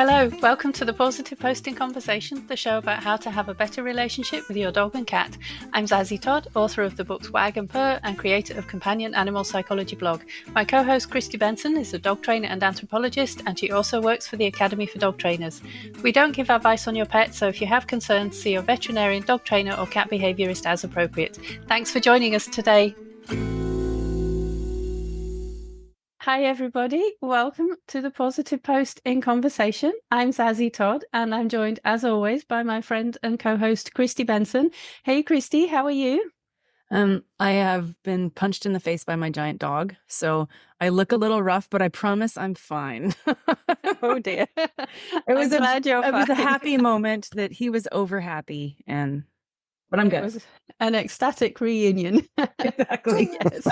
Hello, welcome to the Positive Posting Conversation, the show about how to have a better relationship with your dog and cat. I'm Zazie Todd, author of the books Wag and Purr and creator of Companion Animal Psychology blog. My co-host Kristi Benson is a dog trainer and anthropologist, and she also works for the Academy for Dog Trainers. We don't give advice on your pet, so if you have concerns, see your veterinarian, dog trainer or cat behaviourist as appropriate. Thanks for joining us today. Hi everybody, welcome to the Positive Post in Conversation. I'm Zazie Todd and I'm joined as always by my friend and co-host Kristi Benson. Hey Kristi, how are you? I have been punched in the face by my giant dog, so I look a little rough, but I promise I'm fine. Oh dear. It was a happy moment that he was over happy, but I'm good. It was an ecstatic reunion. Exactly. Yes.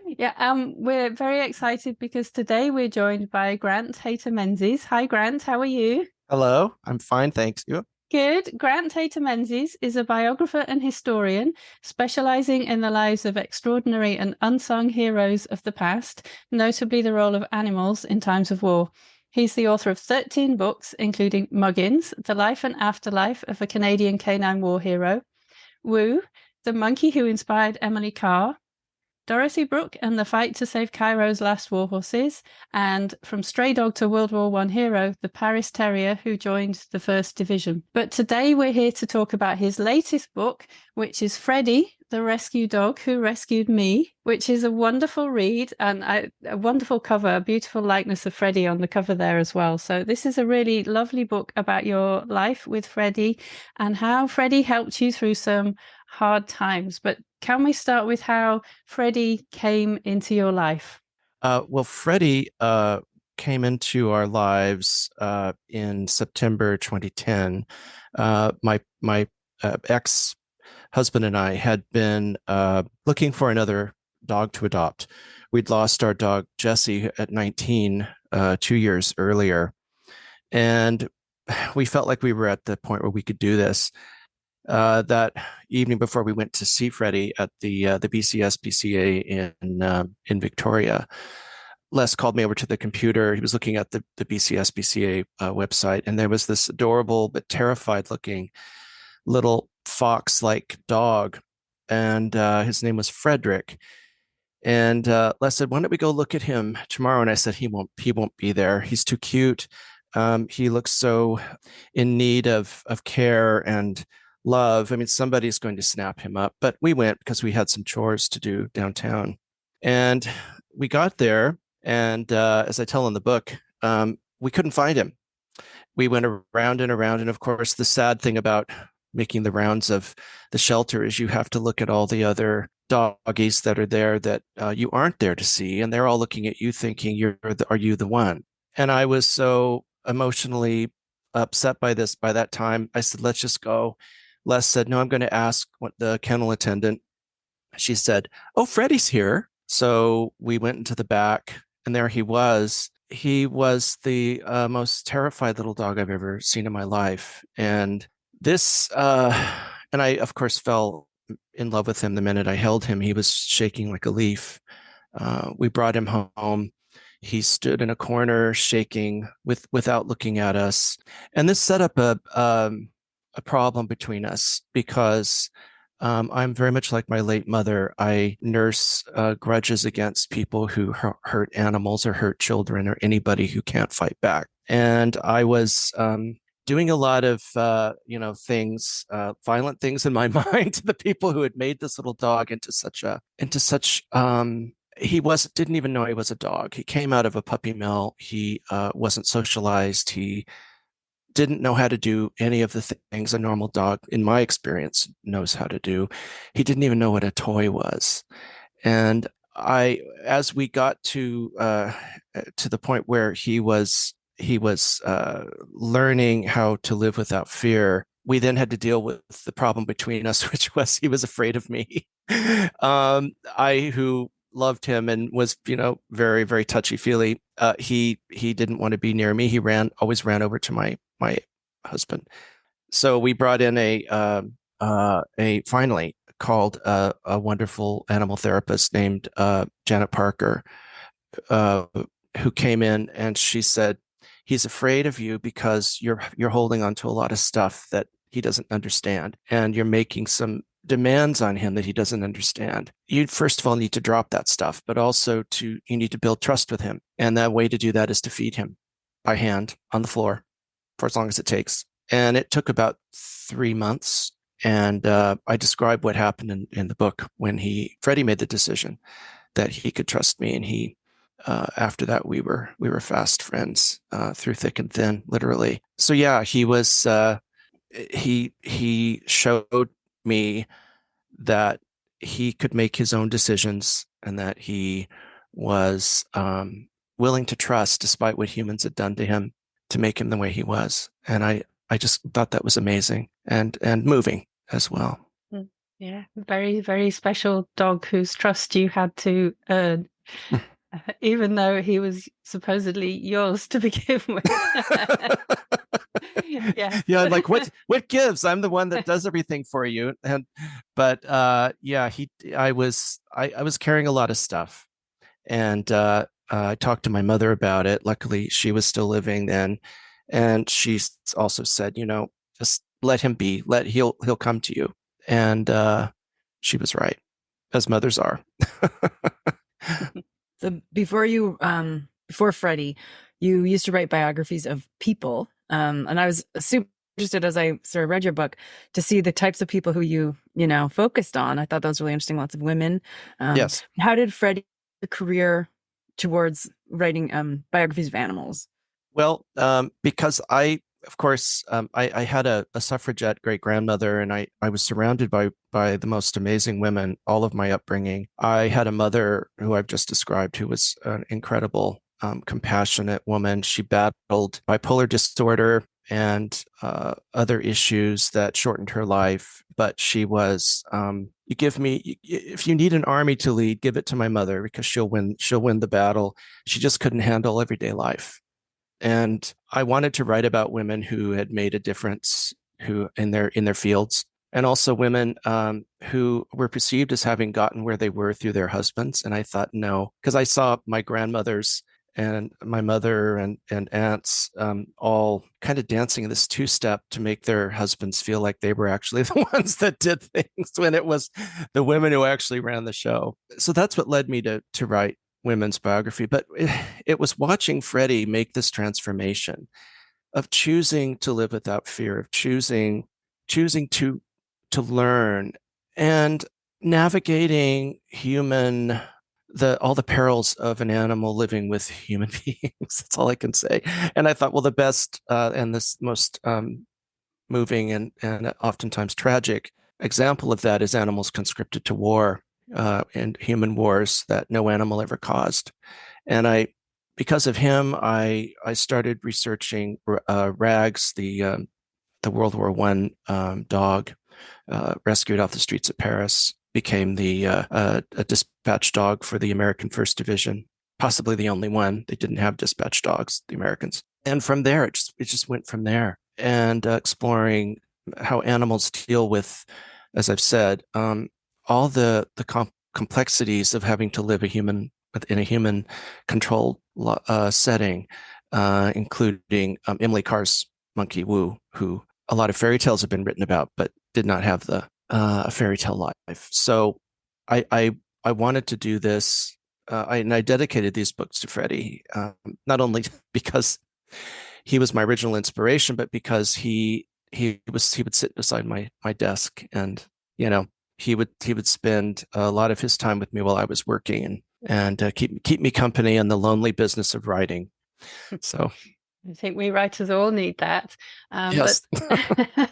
Yeah, we're very excited because today we're joined by Grant Hayter-Menzies. Hi Grant, how are you? Hello, I'm fine, thanks. You? Good. Grant Hayter-Menzies is a biographer and historian specializing in the lives of extraordinary and unsung heroes of the past, notably the role of animals in times of war. He's the author of 13 books, including Muggins, The Life and Afterlife of a Canadian Canine War Hero, Woo, The Monkey Who Inspired Emily Carr, Dorothy Brooke and the Fight to Save Cairo's Last War Horses, and From Stray Dog to World War I Hero, the Paris Terrier who joined the 1st Division. But today we're here to talk about his latest book, which is Freddie, the Rescue Dog Who Rescued Me, which is a wonderful read and a wonderful cover, a beautiful likeness of Freddie on the cover there as well. So this is a really lovely book about your life with Freddie and how Freddie helped you through some hard times. But can we start with how Freddie came into your life? Well, Freddie came into our lives in September 2010. My ex-husband and I had been looking for another dog to adopt. We'd lost our dog Jessie at 19, 2 years earlier, and we felt like we were at the point where we could do this. That evening before we went to see Freddie at the BCS-BCA in Victoria, Les called me over to the computer. He was looking at the BCS-BCA website, and there was this adorable but terrified-looking little fox-like dog, and his name was Frederick. And Les said, "Why don't we go look at him tomorrow?" And I said, "He won't be there. He's too cute. He looks so in need of care and love. I mean, somebody's going to snap him up." But we went because we had some chores to do downtown. And we got there, and as I tell in the book, we couldn't find him. We went around and around, and of course, the sad thing about making the rounds of the shelter is you have to look at all the other doggies that are there that you aren't there to see, and they're all looking at you thinking, are you the one? And I was so emotionally upset by this. By that time, I said, "Let's just go." Les said, "No, I'm going to ask what the kennel attendant." She said, "Oh, Freddie's here." So we went into the back, and there he was. He was the most terrified little dog I've ever seen in my life. And and I, of course, fell in love with him the minute I held him. He was shaking like a leaf. We brought him home. He stood in a corner shaking without looking at us. And this set up a problem between us because I'm very much like my late mother. I nurse grudges against people who hurt animals or hurt children or anybody who can't fight back. And I was doing a lot of things, violent things in my mind to the people who had made this little dog into such he didn't even know he was a dog. He came out of a puppy mill. He wasn't socialized. He didn't know how to do any of the things a normal dog, in my experience, knows how to do. He didn't even know what a toy was. And as we got to the point where he was learning how to live without fear, we then had to deal with the problem between us, which was he was afraid of me. I, who loved him and was, very, very touchy-feely, he didn't want to be near me. He always ran over to my husband. So we brought in finally called a wonderful animal therapist named Janet Parker, who came in, and she said he's afraid of you because you're holding on to a lot of stuff that he doesn't understand, and you're making some demands on him that he doesn't understand. You first of all need to drop that stuff, but also you need to build trust with him. And that way to do that is to feed him by hand on the floor for as long as it takes. And it took about 3 months. And I described what happened in the book when Freddie made the decision that he could trust me. And after that, we were fast friends through thick and thin, literally. So yeah, he was, he showed me that he could make his own decisions and that he was willing to trust despite what humans had done to him to make him the way he was. And I just thought that was amazing and moving as well. Yeah, very, very special dog whose trust you had to earn, even though he was supposedly yours to begin with. Yeah, like what gives? I'm the one that does everything for you. But I was carrying a lot of stuff, and I talked to my mother about it. Luckily, she was still living then, and she also said, just let him be. He'll come to you. And she was right, as mothers are. So before Freddie, you used to write biographies of people. And I was super interested as I sort of read your book to see the types of people who you focused on. I thought that was really interesting. Lots of women. Yes. How did Freddie career towards writing biographies of animals? Well, because I had a suffragette great grandmother, and I was surrounded by the most amazing women all of my upbringing. I had a mother who I've just described, who was an incredible, compassionate woman. She battled bipolar disorder and other issues that shortened her life. But she was, if you need an army to lead, give it to my mother, because she'll win the battle. She just couldn't handle everyday life. And I wanted to write about women who had made a difference, who in their fields, and also women who were perceived as having gotten where they were through their husbands. And I thought, no, because I saw my grandmothers and my mother and aunts all kind of dancing this two-step to make their husbands feel like they were actually the ones that did things, when it was the women who actually ran the show. So that's what led me to write women's biography. But it was watching Freddie make this transformation of choosing to live without fear, of choosing to learn, and navigating all the perils of an animal living with human beings. That's all I can say. And I thought, well, the best and this most moving and oftentimes tragic example of that is animals conscripted to war. And human wars that no animal ever caused. And because of him, I started researching Rags, the World War I dog, rescued off the streets of Paris, became a dispatch dog for the American First Division, possibly the only one. They didn't have dispatch dogs, the Americans. And from there, it just went from there, and exploring how animals deal with, as I've said, all the complexities of having to live in a human controlled setting, including Emily Carr's monkey Wu, who a lot of fairy tales have been written about, but did not have a fairy tale life. So I wanted to do this, and I dedicated these books to Freddie, not only because he was my original inspiration, but because he would sit beside my desk, and he would spend a lot of his time with me while I was working, and keep me company in the lonely business of writing. So I think we writers all need that. Yes. But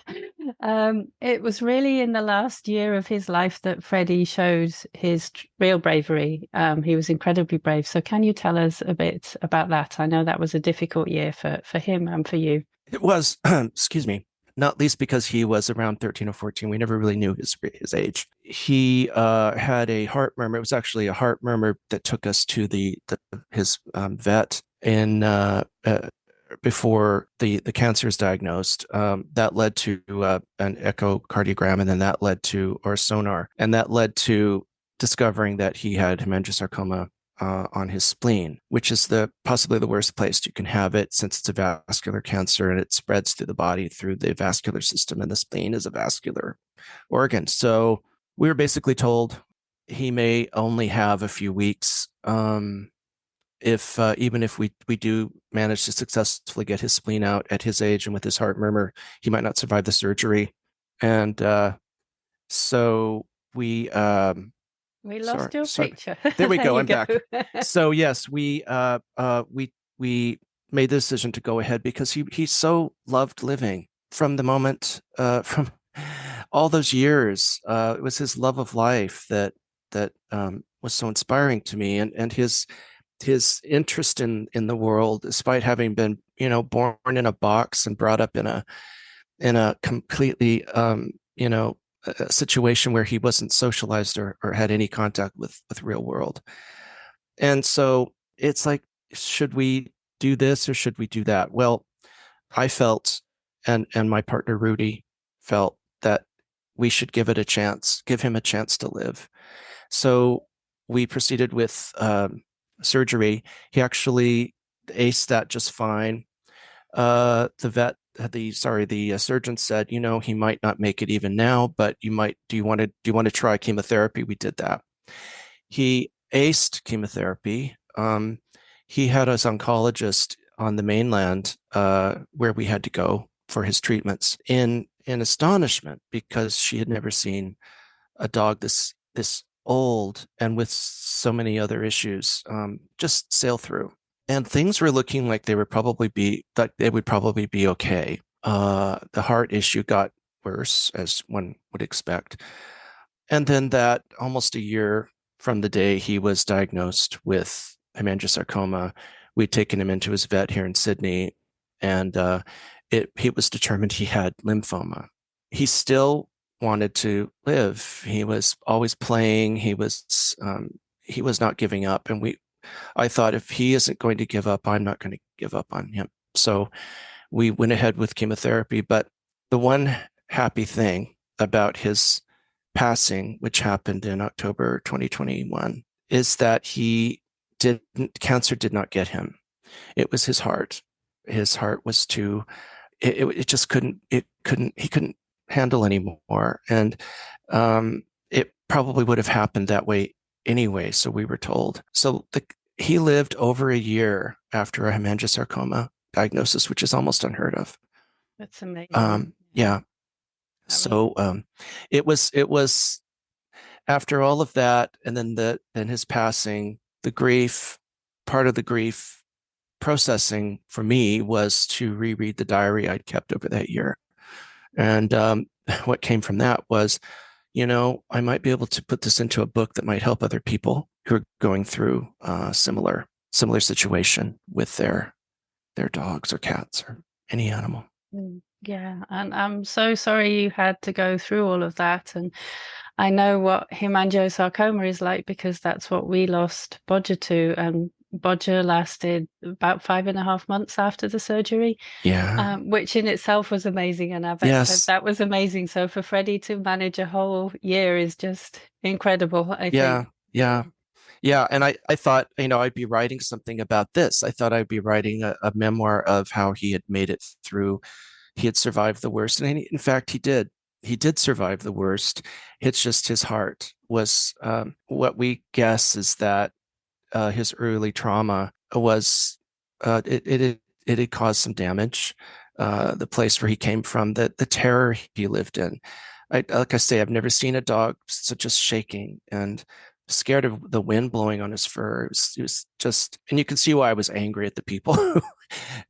it was really in the last year of his life that Freddie showed his real bravery. He was incredibly brave. So can you tell us a bit about that? I know that was a difficult year for him and for you. It was, excuse me, not least because he was around 13 or 14. We never really knew his age. He had a heart murmur. It was actually a heart murmur that took us to his vet before the cancer was diagnosed. That led to an echocardiogram, and then that led to sonar, and that led to discovering that he had hemangiosarcoma on his spleen, which is possibly the worst place you can have it, since it's a vascular cancer and it spreads through the body through the vascular system, and the spleen is a vascular organ. So we were basically told he may only have a few weeks. If even if we do manage to successfully get his spleen out at his age and with his heart murmur, he might not survive the surgery. And so we lost your picture. There we go. I'm go. back. So yes, we made the decision to go ahead because he so loved living from the moment from all those years. It was his love of life that was so inspiring to me, and his interest in the world, despite having been born in a box and brought up in a completely a situation where he wasn't socialized or had any contact with real world. And so it's like, should we do this or should we do that? Well, I felt, and my partner Rudy felt, that we should give him a chance to live. So we proceeded with surgery. He actually aced that just fine. The surgeon said, he might not make it even now, but do you want to try chemotherapy? We did that. He aced chemotherapy. He had his oncologist on the mainland, where we had to go for his treatments, in astonishment, because she had never seen a dog this old and with so many other issues just sail through. And things were looking like they would probably be okay. The heart issue got worse, as one would expect. And then that, almost a year from the day he was diagnosed with hemangiosarcoma, we'd taken him into his vet here in Sydney, and he was determined he had lymphoma. He still wanted to live. He was always playing. He was not giving up. And I thought, if he isn't going to give up, I'm not going to give up on him. So we went ahead with chemotherapy. But the one happy thing about his passing, which happened in October 2021, is that cancer did not get him. It was his heart. His heart was he couldn't handle anymore. And it probably would have happened that way anyway, so we were told. So he lived over a year after a hemangiosarcoma diagnosis, which is almost unheard of. That's amazing. Yeah. So it was after all of that, and then his passing, part of the grief processing for me was to reread the diary I'd kept over that year. And what came from that was, I might be able to put this into a book that might help other people who are going through a similar situation with their dogs or cats or any animal. Yeah, and I'm so sorry you had to go through all of that. And I know what hemangiosarcoma is like, because that's what we lost Bodger to. And Bodger lasted about 5.5 months after the surgery. Yeah. Which in itself was amazing. And I bet that was amazing. So for Freddie to manage a whole year is just incredible, I think. Yeah. And I thought, I'd be writing something about this. I thought I'd be writing a memoir of how he had made it through. He had survived the worst. And in fact, he did. He did survive the worst. It's just his heart was, what we guess is that his early trauma was, it had caused some damage. The place where he came from, the terror he lived in. Like I say, I've never seen a dog just shaking and scared of the wind blowing on his fur. It was just, and you can see why I was angry at the people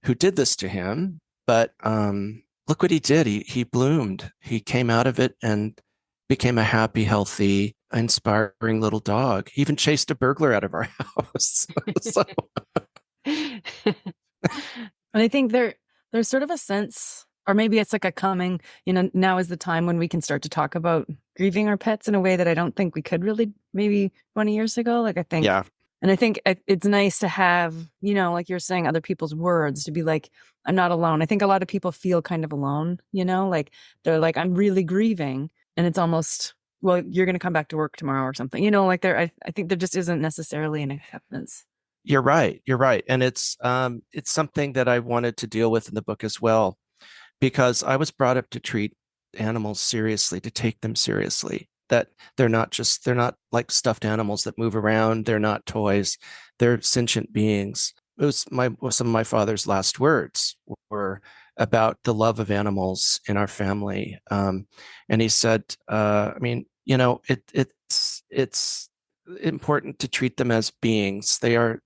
who did this to him. But look what he did. He bloomed. He came out of it and became a happy, healthy, inspiring little dog. He even chased a burglar out of our house. And I think there's sort of a sense, or maybe it's like a coming, now is the time when we can start to talk about grieving our pets in a way that I don't think we could really maybe 20 years ago. Like, I think, yeah. And I think it's nice to have, like you're saying, other people's words, to be like, I'm not alone. I think a lot of people feel kind of alone, like they're like, I'm really grieving. And it's almost well, you're going to come back to work tomorrow or something, you know, like I think there just isn't necessarily an acceptance. You're right. You're right. And it's something that I wanted to deal with in the book as well, because I was brought up to treat animals seriously, to take them seriously, that they're not like stuffed animals that move around. They're not toys. They're sentient beings. It was some of my father's last words were about the love of animals in our family. And he said, I mean, you know, it's important to treat them as beings. They are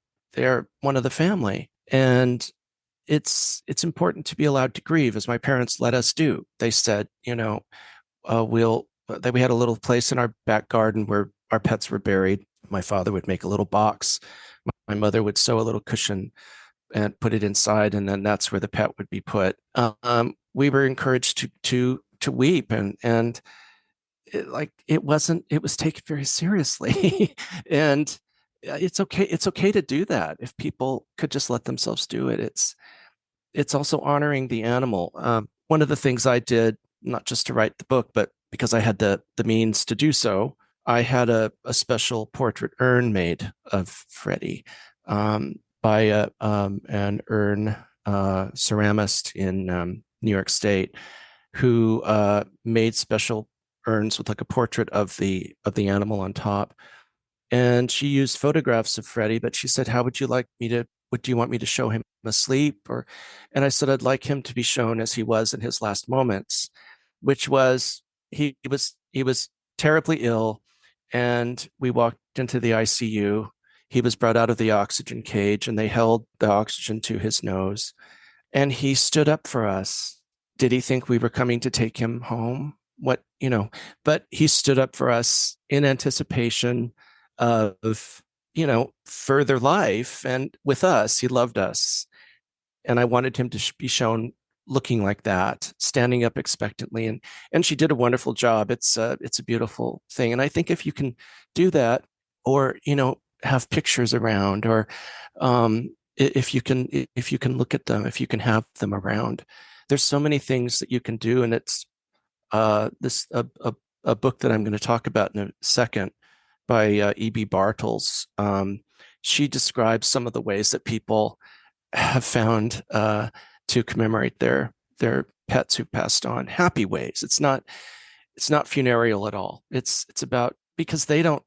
one of the family. And it's important to be allowed to grieve, as my parents let us do. They said, you know, we had a little place in our back garden where our pets were buried. My father would make a little box. My mother would sew a little cushion and put it inside, and then that's where the pet would be put. We were encouraged to weep, and it was taken very seriously. And it's okay to do that if people could just let themselves do it. It's also honoring the animal. One of the things I did, not just to write the book, but because I had the means to do so, I had a special portrait urn made of Freddie by an urn ceramist in New York State, who made special urns with like a portrait of the animal on top. And she used photographs of Freddie, but she said, "How would you like me to? What do you want me to show him asleep?" And I said, "I'd like him to be shown as he was in his last moments, which was he was terribly ill, and we walked into the ICU. He was brought out of the oxygen cage, and they held the oxygen to his nose, and he stood up for us. Did he think we were coming to take him home? What, you know, but he stood up for us in anticipation of, you know, further life. And with us, he loved us. And I wanted him to be shown looking like that, standing up expectantly. And she did a wonderful job. It's a beautiful thing. And I think if you can do that, or, you know, have pictures around, or if you can look at them, if you can have them around, there's so many things that you can do. And it's a book that I'm going to talk about in a second by E.B. Bartels. She describes some of the ways that people have found to commemorate their pets who passed on. Happy ways. It's not funereal at all. It's about, because they don't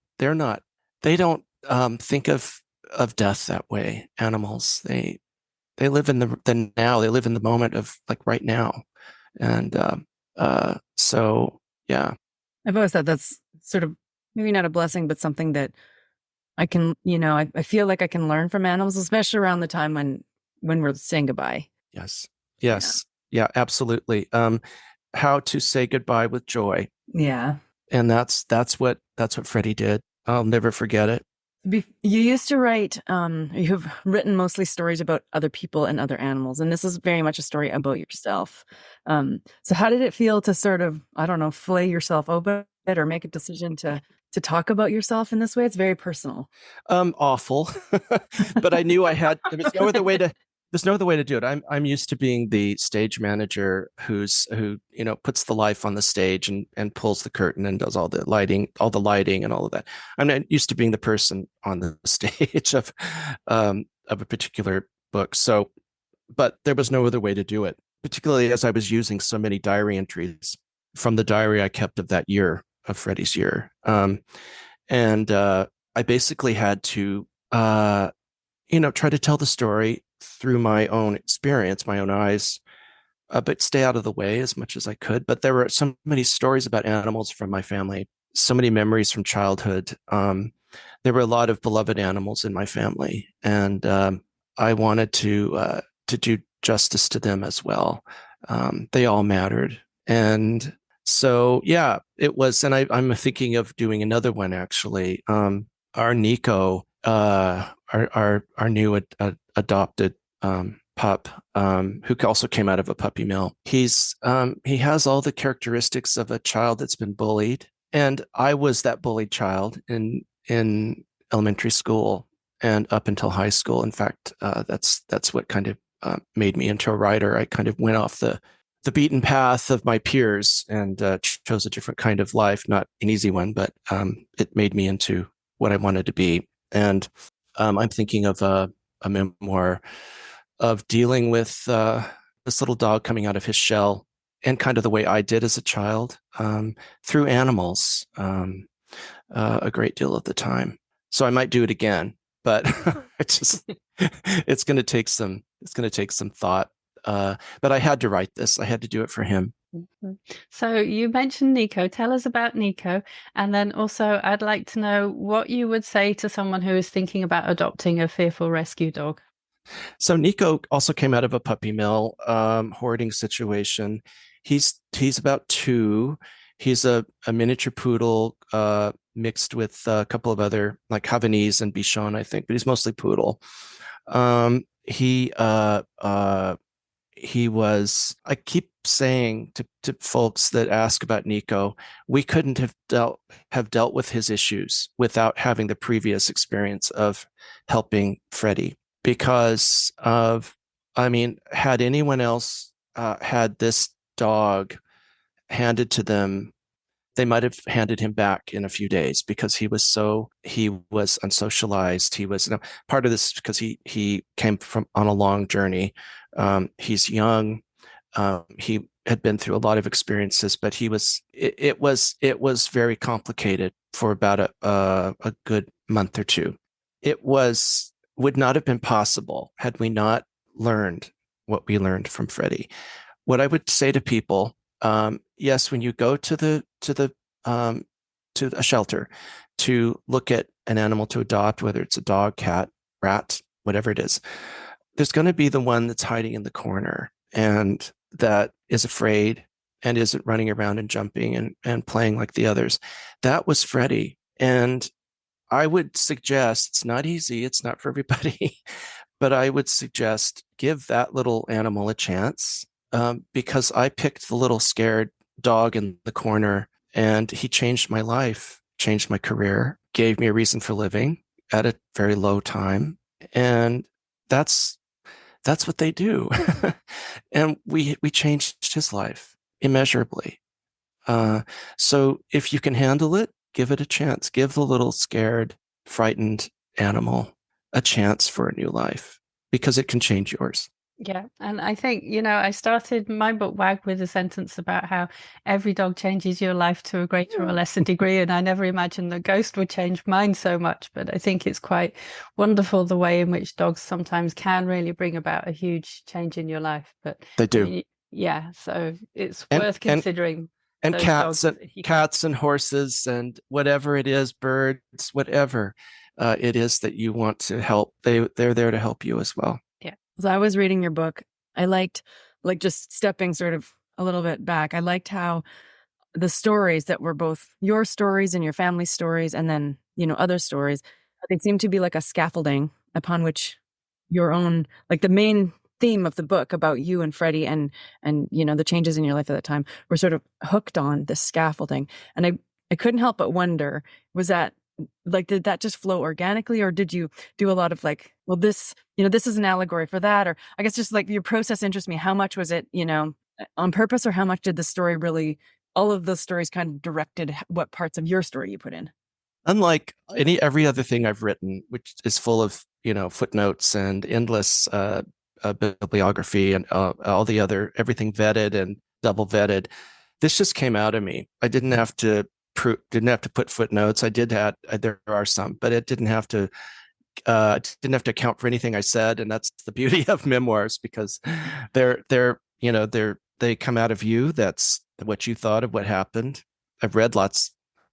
think of death that way. Animals, they live in the now. They live in the moment of, like, right now. And so yeah. I've always thought that's sort of maybe not a blessing, but something that I can, you know, I feel like I can learn from animals, especially around the time when we're saying goodbye. Yes. Yeah, absolutely. How to say goodbye with joy. Yeah. And that's what Freddie did. I'll never forget it. You used to write, you've written mostly stories about other people and other animals, and this is very much a story about yourself. So how did it feel to sort of, I don't know, flay yourself open or make a decision to talk about yourself in this way? It's very personal. Awful. But I knew there was no other way to do it. I'm used to being the stage manager who, you know, puts the life on the stage and pulls the curtain and does all the lighting and all of that. I'm not used to being the person on the stage of a particular book. So, but there was no other way to do it, particularly as I was using so many diary entries from the diary I kept of that year, of Freddie's year. And I basically had to, you know, try to tell the story through my own experience, my own eyes, but stay out of the way as much as I could. But there were so many stories about animals from my family, so many memories from childhood. There were a lot of beloved animals in my family, and I wanted to do justice to them as well. They all mattered. And so, yeah, it was. And I'm thinking of doing another one, actually. Our Nico, our new adopted pup, who also came out of a puppy mill. He has all the characteristics of a child that's been bullied, and I was that bullied child in elementary school and up until high school. In fact, that's what kind of made me into a writer. I kind of went off the the beaten path of my peers and chose a different kind of life, not an easy one, but it made me into what I wanted to be. And I'm thinking of a memoir of dealing with this little dog coming out of his shell and kind of the way I did as a child through animals a great deal of the time. So I might do it again, but it's going to take some thought. But I had to write this. I had to do it for him. So you mentioned Nico. Tell us about Nico. And then also I'd like to know what you would say to someone who is thinking about adopting a fearful rescue dog. So Nico also came out of a puppy mill hoarding situation. He's about 2. He's a miniature poodle mixed with a couple of other like Havanese and Bichon, I think, but he's mostly poodle. He was, I keep saying to folks that ask about Nico, we couldn't have dealt with his issues without having the previous experience of helping Freddie. Because had anyone else had this dog handed to them, they might have handed him back in a few days because he was unsocialized. He was, part of this because he came from on a long journey. He's young. He had been through a lot of experiences, but it was very complicated for about a good month or 2. It would not have been possible had we not learned what we learned from Freddie. What I would say to people, yes, when you go to a shelter to look at an animal to adopt, whether it's a dog, cat, rat, whatever it is, there's going to be the one that's hiding in the corner and that is afraid and isn't running around and jumping and playing like the others. That was Freddie. And I would suggest, it's not easy, it's not for everybody, but I would suggest give that little animal a chance because I picked the little scared dog in the corner and he changed my life, changed my career, gave me a reason for living at a very low time. And that's what they do. And we changed his life immeasurably. So if you can handle it, give it a chance. Give the little scared, frightened animal a chance for a new life because it can change yours. Yeah. And I think, I started my book WAG with a sentence about how every dog changes your life to a greater or lesser degree. And I never imagined that Ghost would change mine so much. But I think it's quite wonderful the way in which dogs sometimes can really bring about a huge change in your life. But they do. Yeah. So it's worth considering. And cats and horses and whatever it is, birds, whatever it is that you want to help, they're there to help you as well. Yeah. So I was reading your book. I liked, just stepping sort of a little bit back. I liked how the stories that were both your stories and your family stories, and then other stories, they seem to be like a scaffolding upon which your own, the main theme of the book about you and Freddie and the changes in your life at that time were sort of hooked on this scaffolding. And I couldn't help but wonder, was that did that just flow organically, or did you do a lot of this is an allegory for that? Or I guess just your process interests me. How much was it, on purpose, or how much did the story really, all of those stories kind of directed what parts of your story you put in? Unlike every other thing I've written, which is full of, footnotes and endless bibliography and all the other, everything vetted and double vetted. This just came out of me. I didn't have to put footnotes. There are some, but it didn't have to account for anything I said. And that's the beauty of memoirs, because they come out of you. That's what you thought of what happened. I've read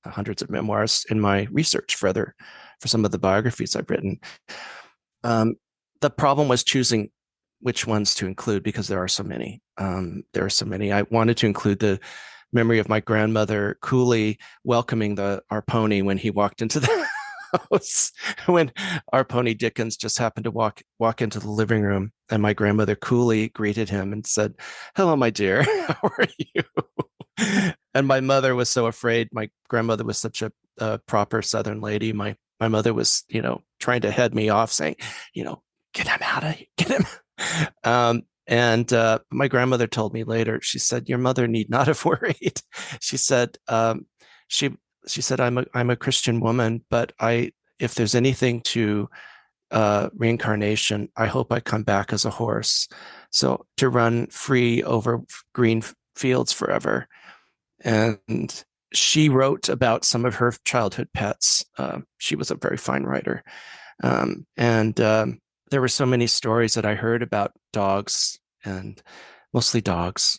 hundreds of memoirs in my research for some of the biographies I've written. The problem was choosing which ones to include because there are so many. I wanted to include the memory of my grandmother Cooley welcoming our pony when he walked into the house, when our pony Dickens just happened to walk into the living room, and my grandmother Cooley greeted him and said, "Hello, my dear, how are you?" And my mother was so afraid. My grandmother was such a proper Southern lady. My mother was, trying to head me off, saying, get him out of here, get him. And my grandmother told me later, she said, your mother need not have worried. She said, she she said, I'm a Christian woman, but if there's anything to reincarnation, I hope I come back as a horse, so to run free over green fields forever. And she wrote about some of her childhood pets. She was a very fine writer. And there were so many stories that I heard about dogs, and mostly dogs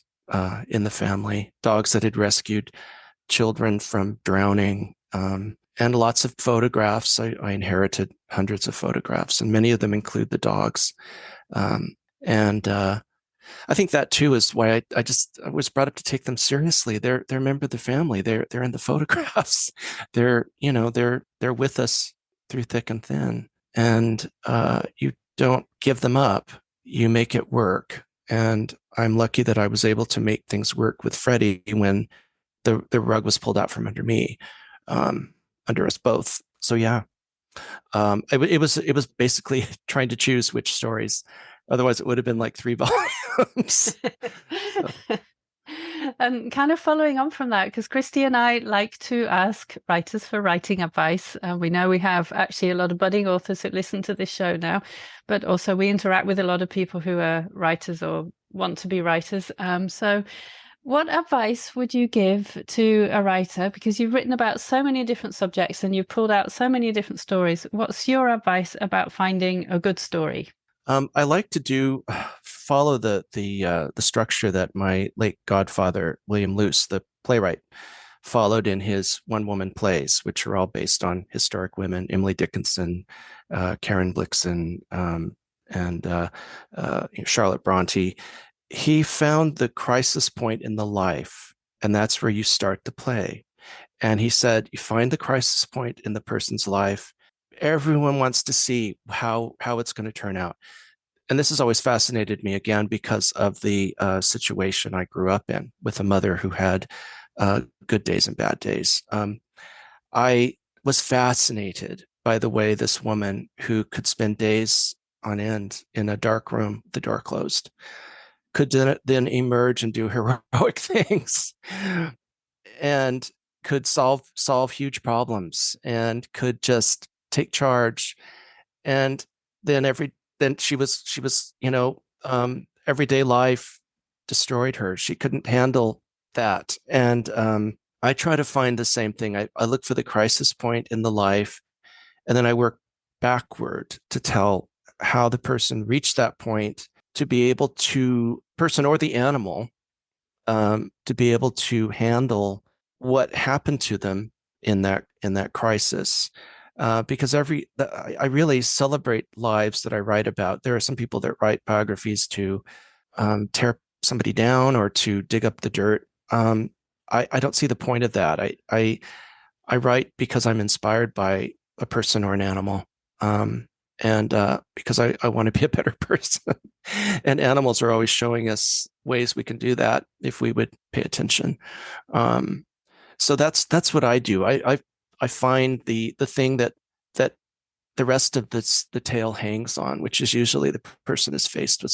in the family, dogs that had rescued children from drowning, and lots of photographs. I inherited hundreds of photographs, and many of them include the dogs. And I think that too is why I was brought up to take them seriously. They're a member of the family. They're in the photographs. They're with us through thick and thin. And you don't give them up. You make it work. And I'm lucky that I was able to make things work with Freddie when the rug was pulled out from under me, under us both. So yeah, it was basically trying to choose which stories. Otherwise, it would have been like 3 volumes. So. And kind of following on from that, because Kristi and I like to ask writers for writing advice. We know we have actually a lot of budding authors who listen to this show now, but also we interact with a lot of people who are writers or want to be writers. So what advice would you give to a writer? Because you've written about so many different subjects and you've pulled out so many different stories. What's your advice about finding a good story? I like to follow the structure that my late godfather, William Luce, the playwright, followed in his one-woman plays, which are all based on historic women: Emily Dickinson, Karen Blixen, and Charlotte Bronte. He found the crisis point in the life, and that's where you start the play. And he said, you find the crisis point in the person's life. Everyone wants to see how it's going to turn out. And this has always fascinated me, again, because of the situation I grew up in with a mother who had good days and bad days. I was fascinated by the way this woman, who could spend days on end in a dark room, the door closed, could then emerge and do heroic things, and could solve huge problems, and could just take charge. And then she was everyday life destroyed her. She couldn't handle that. And I try to find the same thing. I look for the crisis point in the life, and then I work backward to tell how the person reached that point, to be able to, person or the animal, to be able to handle what happened to them in that crisis. Because I really celebrate lives that I write about. There are some people that write biographies to tear somebody down or to dig up the dirt. I don't see the point of that. I write because I'm inspired by a person or an animal, and because I want to be a better person. And animals are always showing us ways we can do that if we would pay attention. So that's what I do. I find the thing that the rest of the tale hangs on, which is usually the person is faced with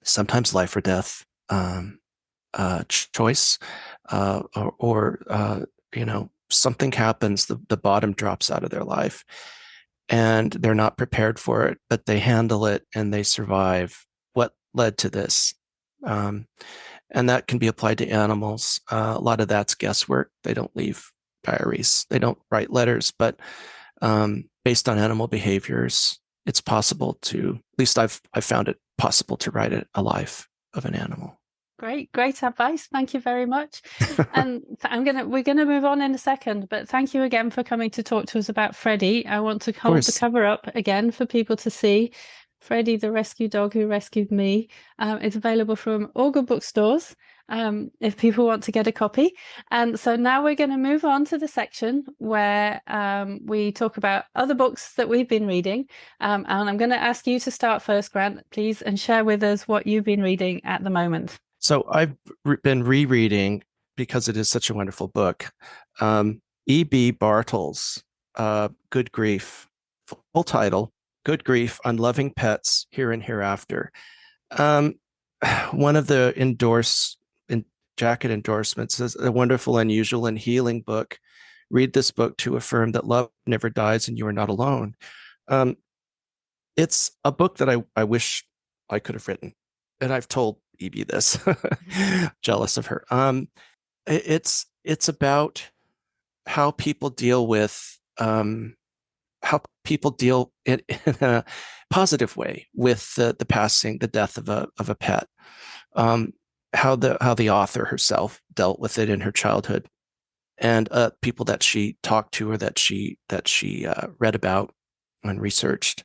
sometimes life or death choice, or something happens, the bottom drops out of their life, and they're not prepared for it, but they handle it and they survive. What led to this? And that can be applied to animals. A lot of that's guesswork. They don't leave diaries. They don't write letters, but based on animal behaviors, it's possible to, at least I've found it possible to write a life of an animal. Great advice. Thank you very much. And we're gonna move on in a second, but thank you again for coming to talk to us about Freddie. I want to hold the cover up again for people to see. Freddie, the rescue dog who rescued me. It's available from all good bookstores if people want to get a copy. And so now we're going to move on to the section where we talk about other books that we've been reading. And I'm going to ask you to start first, Grant, please, and share with us what you've been reading at the moment. So I've been rereading, because it is such a wonderful book, E.B. Bartles' Good Grief. Full title: Good Grief, Unloving Pets Here and Hereafter. one of the jacket endorsements is a wonderful, unusual, and healing book. Read this book to affirm that love never dies and you are not alone. Um, it's a book that I wish I could have written, and I've told Evie this. Jealous of her. It's about how people deal with how people deal in a positive way with the passing, the death of a pet. How the author herself dealt with it in her childhood, and people that she talked to or that she read about and researched.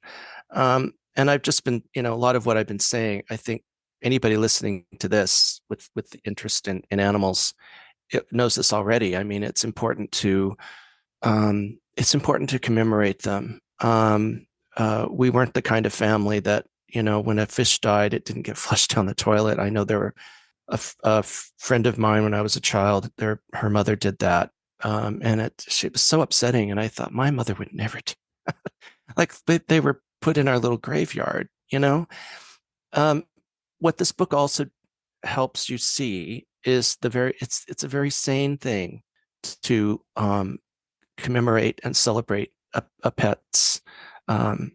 And I've just been, a lot of what I've been saying, I think anybody listening to this with the interest in animals, it knows this already. I mean, it's important to commemorate them. We weren't the kind of family that, when a fish died, it didn't get flushed down the toilet. I know there were a friend of mine when I was a child, her mother did that. And it was so upsetting. And I thought my mother would never do that. Like they were put in our little graveyard. Um, what this book also helps you see is it's a very sane thing to commemorate and celebrate a pet's or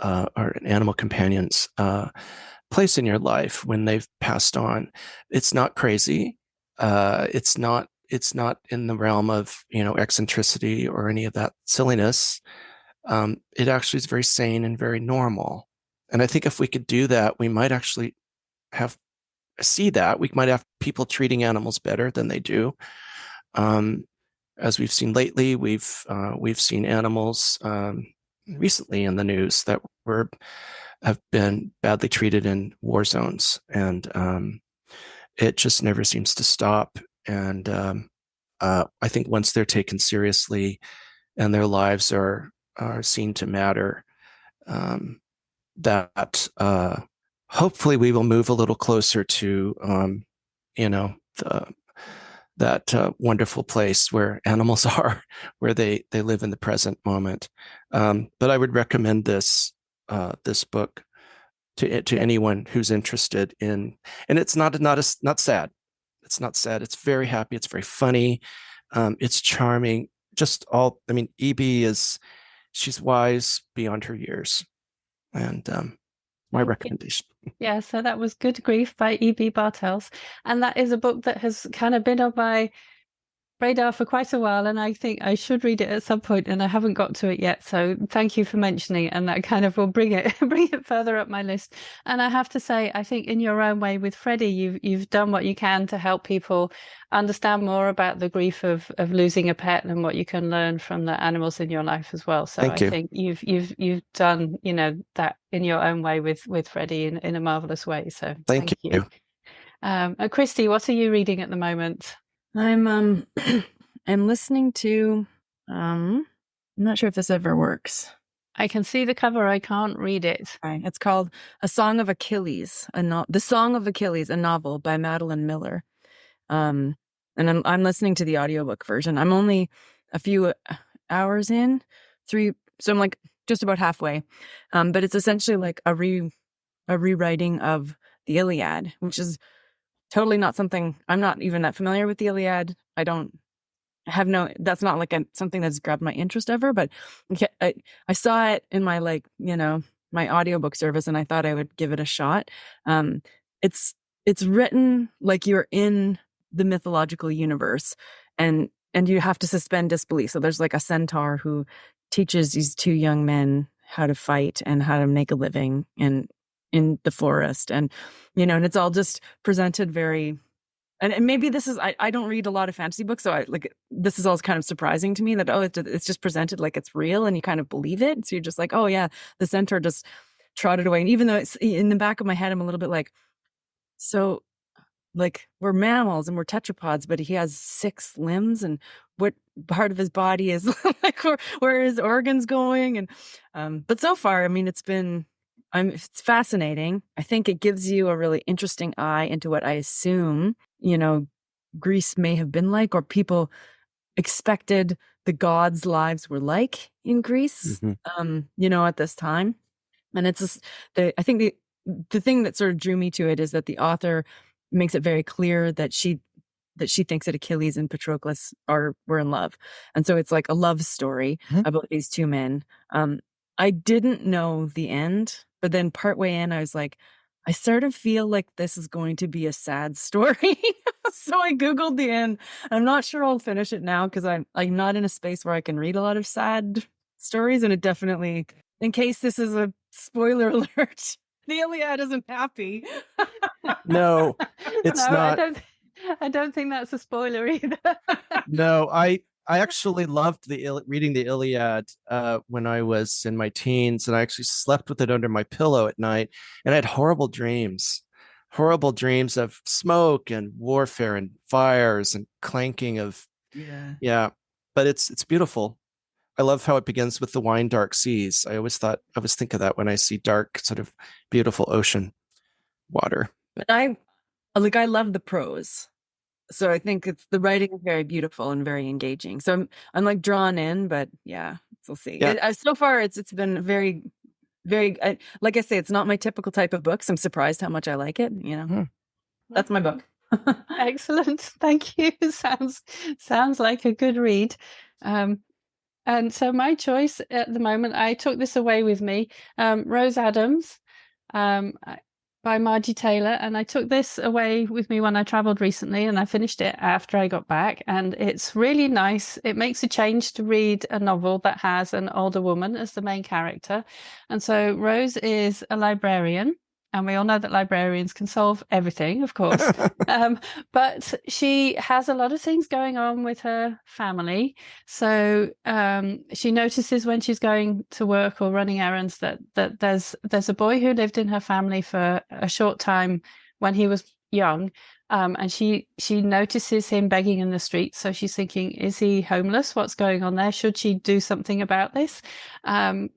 an animal companion's place in your life when they've passed on. It's not crazy. It's not in the realm of eccentricity or any of that silliness. It actually is very sane and very normal. And I think if we could do that, we might actually we might have people treating animals better than they do. As we've seen lately, we've seen animals recently in the news that have been badly treated in war zones, and it just never seems to stop. And I think once they're taken seriously and their lives are seen to matter, that hopefully we will move a little closer to that wonderful place where animals are, where they live in the present moment. But I would recommend this book to anyone who's interested in, and it's not sad. It's not sad. It's very happy. It's very funny. It's charming. EB she's wise beyond her years, and my recommendation. Yeah, so that was Good Grief by E.B. Bartels. And that is a book that has kind of been on my radar for quite a while, and I think I should read it at some point, and I haven't got to it yet. So thank you for mentioning it, and that kind of will bring it further up my list. And I have to say, I think in your own way with Freddie, you've done what you can to help people understand more about the grief of losing a pet and what you can learn from the animals in your life as well. So Thank you. I think you've done that in your own way with Freddie in a marvelous way. So thank you. Kristi, what are you reading at the moment? I'm listening to I'm not sure if this ever works. I can see the cover. I can't read it. Right. It's called A Song of Achilles, The Song of Achilles, a novel by Madeline Miller. And I'm listening to the audiobook version. I'm only a few hours in, so I'm like just about halfway. But it's essentially like a rewriting of the Iliad, which is totally not something. I'm not even that familiar with the Iliad. That's not like something that's grabbed my interest ever, but I saw it in my my audiobook service, and I thought I would give it a shot. It's written like you're in the mythological universe, and you have to suspend disbelief. So there's like a centaur who teaches these two young men how to fight and how to make a living in the forest, and and it's all just presented very. And maybe this is, I don't read a lot of fantasy books, so this is all kind of surprising to me that, it's just presented like it's real and you kind of believe it. So you're just like, oh yeah, the centaur just trotted away. And even though it's in the back of my head, I'm a little bit like, so like we're mammals and we're tetrapods, but he has 6 limbs, and what part of his body is like where his organs going? And but so far, I mean, it's fascinating. I think it gives you a really interesting eye into what I assume, Greece may have been like, or people expected the gods' lives were like in Greece, Mm-hmm. At this time. And it's I think the thing that sort of drew me to it is that the author makes it very clear that she thinks that Achilles and Patroclus were in love. And so it's like a love story about these two men. I didn't know the end, but then partway in, I was like, I sort of feel like this is going to be a sad story. So I Googled the end. I'm not sure I'll finish it now because I'm not in a space where I can read a lot of sad stories. And it definitely, in case this is a spoiler alert, the Iliad isn't happy. No, it's not. I don't think that's a spoiler either. No, I actually loved reading the Iliad when I was in my teens, and I actually slept with it under my pillow at night, and I had horrible dreams of smoke and warfare and fires and clanking of but it's beautiful. I love how it begins with the wine dark seas. I always think of that when I see dark, sort of beautiful ocean water. But I love the prose. So I think the writing is very beautiful and very engaging. So I'm like drawn in, but yeah, we'll see. Yeah. So far, it's been very, very, like I say, it's not my typical type of books. I'm surprised how much I like it. That's my book. Excellent. Thank you. Sounds like a good read. And so my choice at the moment, I took this away with me, Rose Adams, by Margie Taylor, and I took this away with me when I traveled recently, and I finished it after I got back, and it's really nice. It makes a change to read a novel that has an older woman as the main character. And so Rose is a librarian, and we all know that librarians can solve everything, of course. But she has a lot of things going on with her family. So she notices when she's going to work or running errands that there's a boy who lived in her family for a short time when he was young. And she notices him begging in the street. So she's thinking, is he homeless? What's going on there? Should she do something about this? And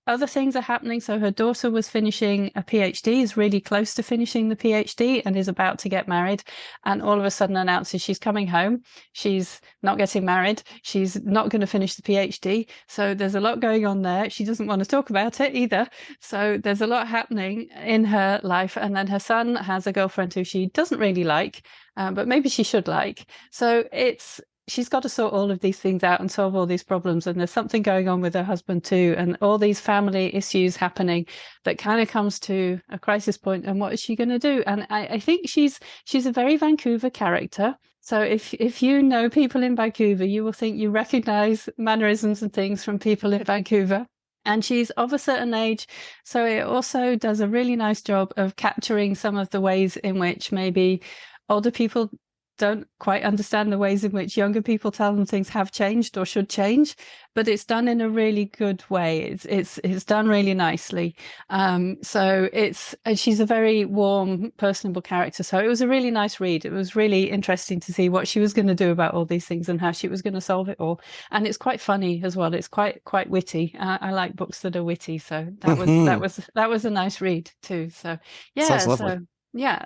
other things are happening. So her daughter was finishing a PhD, is really close to finishing the PhD, and is about to get married. And all of a sudden announces she's coming home. She's not getting married. She's not going to finish the PhD. So there's a lot going on there. She doesn't want to talk about it either. So there's a lot happening in her life. And then her son has a girlfriend who she doesn't really like, but maybe she should like. So she's got to sort all of these things out and solve all these problems. And there's something going on with her husband too. And all these family issues happening that kind of comes to a crisis point. And what is she going to do? And I think she's a very Vancouver character. So if you know people in Vancouver, you will think you recognize mannerisms and things from people in Vancouver. And she's of a certain age. So it also does a really nice job of capturing some of the ways in which maybe older people don't quite understand the ways in which younger people tell them things have changed or should change, but it's done in a really good way. It's done really nicely. And she's a very warm, personable character. So it was a really nice read. It was really interesting to see what she was going to do about all these things and how she was going to solve it all. And it's quite funny as well. It's quite witty. I like books that are witty. So that was a nice read too. So yeah. Sounds lovely.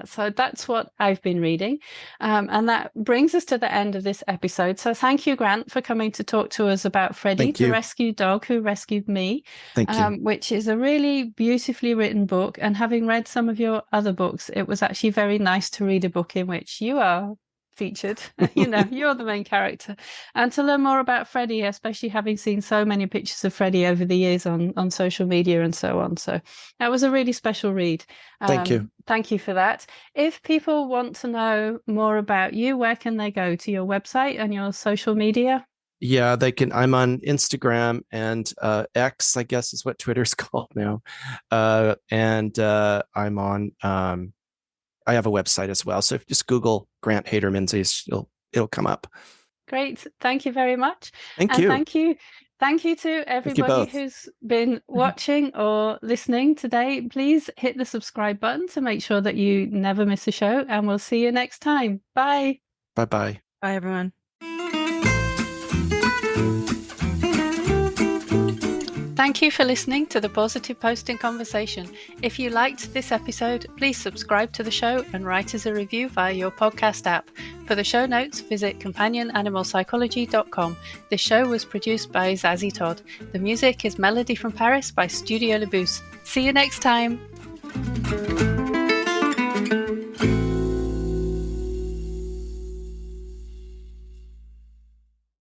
So that's what I've been reading. And that brings us to the end of this episode. So thank you, Grant, for coming to talk to us about Freddie, the rescue dog who rescued me. Thank you. Which is a really beautifully written book. And having read some of your other books, it was actually very nice to read a book in which you are featured. You're the main character, and to learn more about Freddie, especially having seen so many pictures of Freddie over the years on social media and so on. So that was a really special read. Thank you for that. If people want to know more about you, where can they go? To your website and your social media? Yeah, they can. I'm on Instagram and X, I guess is what Twitter's called now. And I'm on I have a website as well. So if you just Google Grant Hayter-Menzies, it'll come up. Great. Thank you very much. Thank you. Thank you to everybody who's been watching or listening today. Please hit the subscribe button to make sure that you never miss a show, and we'll see you next time. Bye. Bye-bye. Bye, everyone. Thank you for listening to the Positive Posting Conversation. If you liked this episode, please subscribe to the show and write us a review via your podcast app. For the show notes, visit companionanimalpsychology.com. This show was produced by Zazie Todd. The music is Melody from Paris by Studio Le Bousse. See you next time.